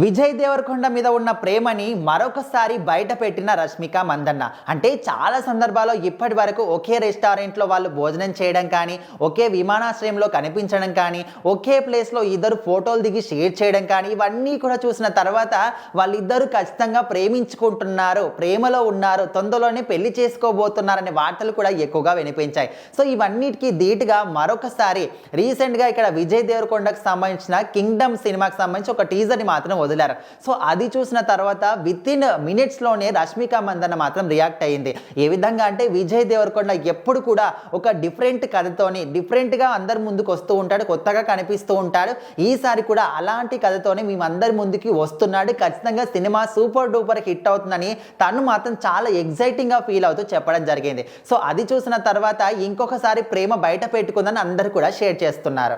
విజయ్ దేవరకొండ మీద ఉన్న ప్రేమని మరొకసారి బయట పెట్టిన రష్మిక మందన్న. అంటే చాలా సందర్భాల్లో ఇప్పటి వరకు ఒకే రెస్టారెంట్లో వాళ్ళు భోజనం చేయడం కానీ, ఒకే విమానాశ్రయంలో కనిపించడం కానీ, ఒకే ప్లేస్లో ఇద్దరు ఫోటోలు దిగి షేర్ చేయడం కానీ, ఇవన్నీ కూడా చూసిన తర్వాత వాళ్ళిద్దరూ ఖచ్చితంగా ప్రేమించుకుంటున్నారు, ప్రేమలో ఉన్నారు, తొందరలోనే పెళ్లి చేసుకోబోతున్నారనే వార్తలు కూడా ఎక్కువగా వినిపించాయి. సో ఇవన్నిటికీ ధీటుగా మరొకసారి రీసెంట్గా ఇక్కడ విజయ్ దేవరకొండకు సంబంధించిన కింగ్డమ్ సినిమాకి సంబంధించి ఒక టీజర్ని మాత్రం వదిలారు. సో అది చూసిన తర్వాత విత్ ఇన్ మినిట్స్లోనే రష్మిక మందన్న మాత్రం రియాక్ట్ అయ్యింది. ఏ విధంగా అంటే విజయ్ దేవరకొండ ఎప్పుడు కూడా ఒక డిఫరెంట్ కథతోని డిఫరెంట్గా అందరి ముందుకు వస్తూ ఉంటాడు, కొత్తగా కనిపిస్తూ ఉంటాడు. ఈసారి కూడా అలాంటి కథతోనే మేమందరి ముందుకి వస్తున్నాడు, ఖచ్చితంగా సినిమా సూపర్ డూపర్ హిట్ అవుతుందని తను మాత్రం చాలా ఎగ్జైటింగ్గా ఫీల్ అవుతూ చెప్పడం జరిగింది. సో అది చూసిన తర్వాత ఇంకొకసారి ప్రేమ బయట పెట్టుకుందని అందరూ కూడా షేర్ చేస్తున్నారు.